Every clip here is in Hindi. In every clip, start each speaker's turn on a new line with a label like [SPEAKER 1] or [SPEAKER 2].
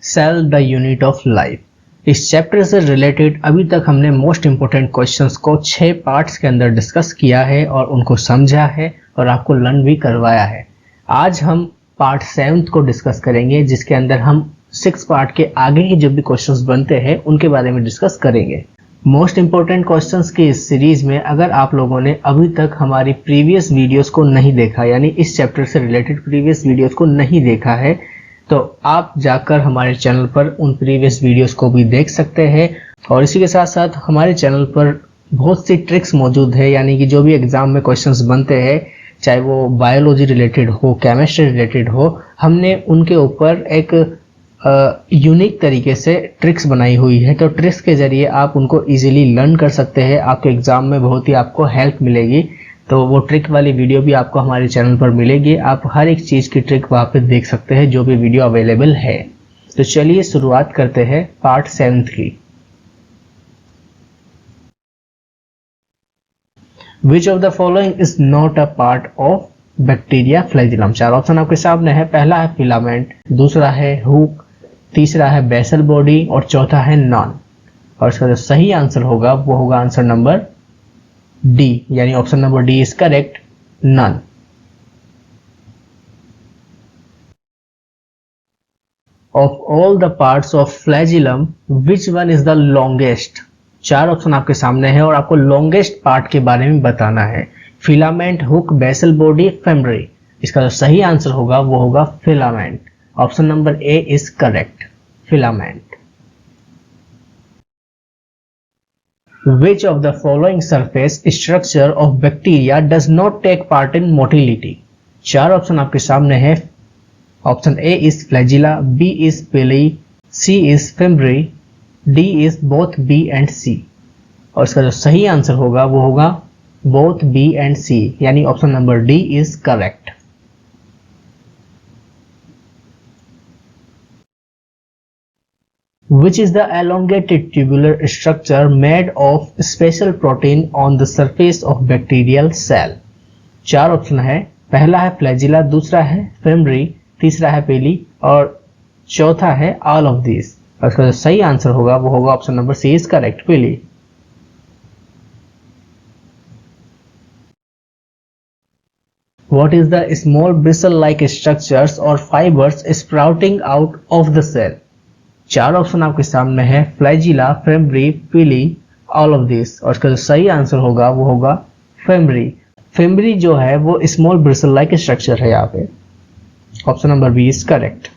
[SPEAKER 1] Cell the unit of life. इस चैप्टर से रिलेटेड अभी तक हमने मोस्ट इंपोर्टेंट क्वेश्चंस को 6 पार्ट्स के अंदर डिस्कस किया है और उनको समझा है और आपको लर्न भी करवाया है। आज हम पार्ट 7 को डिस्कस करेंगे, जिसके अंदर हम 6 पार्ट के आगे के जो भी क्वेश्चंस बनते हैं उनके बारे में डिस्कस करेंगे। मोस्ट इंपोर्टेंट क्वेश्चंस की इस सीरीज में अगर आप लोगों ने अभी तक हमारी प्रीवियस वीडियोस को नहीं देखा, यानी इस चैप्टर से रिलेटेड प्रीवियस वीडियोस को नहीं देखा है, तो आप जाकर हमारे चैनल पर उन प्रीवियस वीडियोस को भी देख सकते हैं। और इसी के साथ साथ हमारे चैनल पर बहुत सी ट्रिक्स मौजूद है, यानी कि जो भी एग्जाम में क्वेश्चंस बनते हैं, चाहे वो बायोलॉजी रिलेटेड हो, केमिस्ट्री रिलेटेड हो, हमने उनके ऊपर एक यूनिक तरीके से ट्रिक्स बनाई हुई है। तो ट्रिक्स के जरिए आप उनको इजीली लर्न कर सकते हैं, आपके एग्जाम में बहुत ही आपको हेल्प मिलेगी। तो वो ट्रिक वाली वीडियो भी आपको हमारे चैनल पर मिलेगी। आप हर एक चीज़ की ट्रिक वहाँ पे देख सकते हैं जो भी वीडियो अवेलेबल है। तो चलिए शुरुआत करते हैं पार्ट 7 की। विच of the following is not a part of bacteria flagellum. 4 option आपके सामने है। पहला है फिलामेंट, दूसरा है हुक, तीसरा है बेसल बॉडी और चौथा है नॉन। और इसका जो सही आंसर होगा वो होगा आंसर नंबर डी, यानी option number D is correct, non. Of all the parts of flagellum which one is the longest. 4 option आपके सामने है और आपको लॉन्गेस्ट पार्ट के बारे में बताना है। Filament, hook, basal body, fimbriae. इसका जो सही आंसर होगा वो होगा filament. Option number A is correct, filament. Which of the following surface structure of bacteria does not take part in motility? 4 option आपके सामने है। Option A is flagella, B is pili, C is fimbriae, D is both B and C. और इसका जो सही आंसर होगा वो होगा बोथ बी एंड सी, यानी option number D is correct. Which is the elongated tubular structure made of special protein on the surface of bacterial cell? 4 option है। पहला है फ्लैजिला, दूसरा है फेमरी, तीसरा है पेली और चौथा है ऑल ऑफ दिस। और इसका जो सही आंसर होगा वो होगा option number C is correct, पेली। What is the small bristle-like structures or fibers sprouting out of the cell? 4 option आपके सामने है। फ्लैजिला, फेमरी, पीली, ऑल ऑफ दिस। और इसका जो सही आंसर होगा वो होगा फेमरी। फेमरी जो है वो स्मॉल ब्रिसल लाइक स्ट्रक्चर है यहाँ पे। Option number B is correct.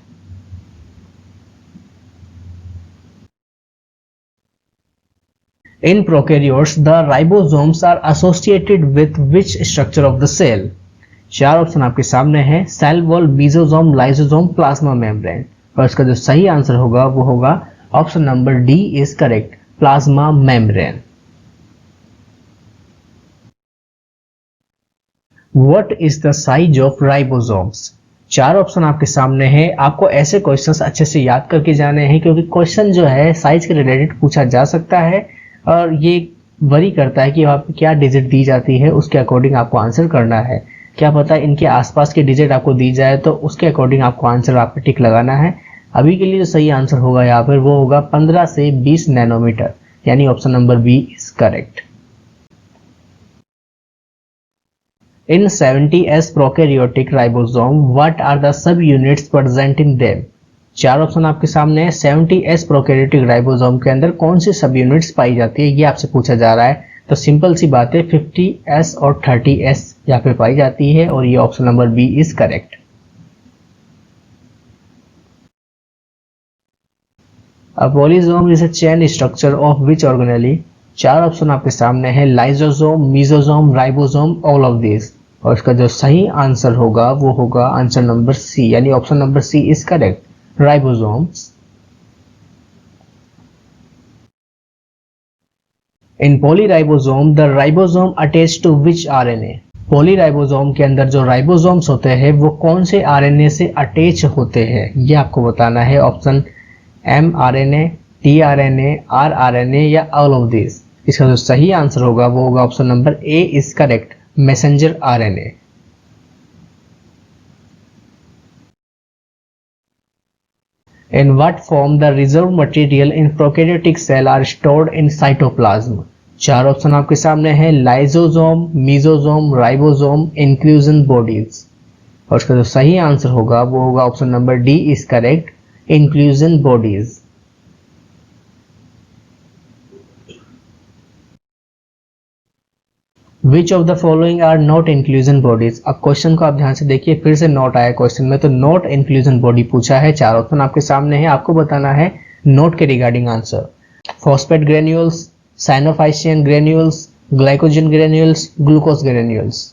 [SPEAKER 1] In prokaryotes the ribosomes are associated with which structure of the cell. 4 option आपके सामने है। Cell wall, mesosome, lysosome, plasma membrane. और इसका जो सही आंसर होगा वो होगा option number D is correct, plasma membrane. What is the size of ribosomes. 4 option आपके सामने है। आपको ऐसे क्वेश्चंस अच्छे से याद करके जाने हैं, क्योंकि क्वेश्चन जो है साइज के रिलेटेड पूछा जा सकता है और ये वरी करता है कि वहाँ पे क्या डिजिट दी जाती है, उसके अकॉर्डिंग आपको आंसर करना है। क्या पता इनके आसपास की डिजिट आपको दी जाए तो उसके अकॉर्डिंग आपको आंसर आप पे टिक लगाना है। अभी के लिए जो सही आंसर होगा यहाँ पर वो होगा 15 से 20 नैनोमीटर, यानी option number B is correct. In 70s prokaryotic ribosome what are the subunits present in them. 4 option आपके सामने है। 70s प्रोकैरियोटिक राइबोसोम के अंदर कौन सी सब यूनिट्स पाई जाती है, ये आपसे पूछा जा रहा है। तो सिंपल सी बात है, 50s और 30s यहाँ पे पाई जाती है और ये option number B is correct. A polysome is a chain structure of which organelle? 4 option आपके सामने है। Lysosome, mesosome, ribosome, all of this. और इसका जो सही आंसर होगा वो होगा आंसर नंबर सी, यानी option number C is correct, ribosomes. In polyribosome the ribosome attach to which RNA. Polyribosome के अंदर जो राइबोसोम्स होते हैं वो कौन से आरएनए से अटैच होते हैं, ये आपको बताना है। Option M RNA, T RNA, R RNA या ऑल ऑफ दिस। इसका जो सही आंसर होगा वो होगा option number A is correct, messenger RNA. In what form the reserved material in prokaryotic cell are stored in cytoplasm? चार ऑप्शन आपके सामने है, lysosome, mesosome, ribosome, inclusion bodies. और उसका जो सही आंसर होगा वो होगा option number D is correct, inclusion bodies. Which of the following are not inclusion bodies. अब क्वेश्चन को आप ध्यान से देखिए, फिर से नोट आया क्वेश्चन में, तो नॉट इंक्लूजन बॉडी पूछा है। चार ऑप्शन आपके सामने है, आपको बताना है नोट के regarding answer. Phosphate granules, cyanophycean granules, glycogen granules, glucose granules.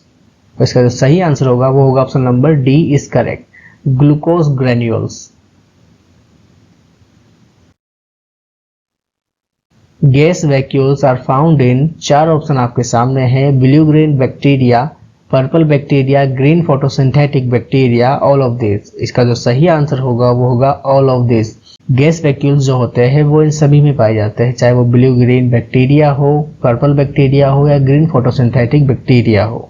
[SPEAKER 1] इसका जो सही आंसर होगा वो होगा option number D is correct, glucose granules. Gas vacuoles are found in, चार ऑप्शन आपके सामने हैं, blue green bacteria, purple bacteria, green photosynthetic bacteria, all of this. इसका जो सही आंसर होगा वो होगा all of this. Gas vacuoles जो होते हैं वो इन सभी में पाए जाते हैं, चाहे वो ब्लू ग्रीन बैक्टीरिया हो, पर्पल बैक्टीरिया हो या ग्रीन फोटोसिंथेटिक बैक्टीरिया हो।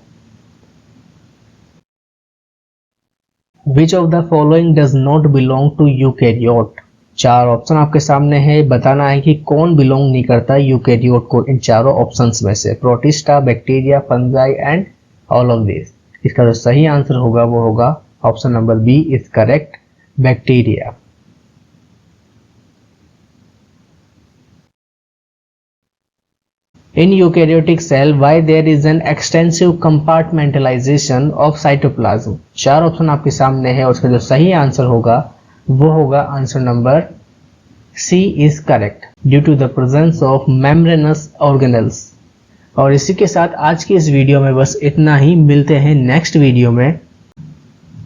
[SPEAKER 1] Which of the following does not belong to eukaryote. चार ऑप्शन आपके सामने है, बताना है कि कौन बिलोंग नहीं करता यूकैरियोट को इन चारों ऑप्शंस में से, Protista, bacteria, fungi and all of this. इसका जो सही आंसर होगा वो होगा option number B is correct, bacteria. In eukaryotic cell, why there is an extensive compartmentalization of cytoplasm? चार ऑप्शन आपके सामने है और उसका जो सही आंसर होगा वो होगा answer number C is correct, due to the presence of membranous organelles. और इसी के साथ आज की इस वीडियो में बस इतना ही, मिलते हैं नेक्स्ट वीडियो में।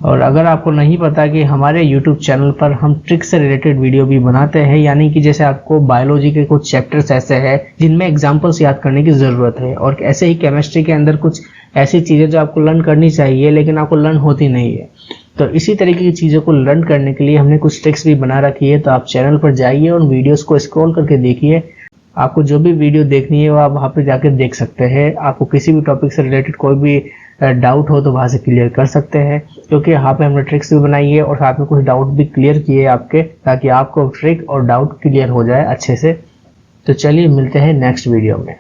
[SPEAKER 1] और अगर आपको नहीं पता कि हमारे YouTube चैनल पर हम ट्रिक से रिलेटेड वीडियो भी बनाते हैं, यानी कि जैसे आपको बायोलॉजी के कुछ चैप्टर्स ऐसे हैं जिनमें एग्जांपल्स याद करने की ज़रूरत है, और ऐसे ही केमिस्ट्री के अंदर कुछ ऐसी चीज़ें जो आपको लर्न करनी चाहिए लेकिन आपको लर्न होती नहीं है, तो इसी तरीके की चीज़ों को लर्न करने के लिए हमने कुछ ट्रिक्स भी बना रखी है। तो आप चैनल पर जाइए और वीडियोज़ को स्क्रॉल करके देखिए, आपको जो भी वीडियो देखनी है वो आप वहाँ पे जाके देख सकते हैं। आपको किसी भी टॉपिक से रिलेटेड कोई भी डाउट हो तो वहाँ से क्लियर कर सकते हैं, क्योंकि यहाँ पे हमने ट्रिक्स भी बनाई है और साथ में कुछ डाउट भी क्लियर किए आपके, ताकि आपको ट्रिक और डाउट क्लियर हो जाए अच्छे से। तो चलिए मिलते हैं नेक्स्ट वीडियो में।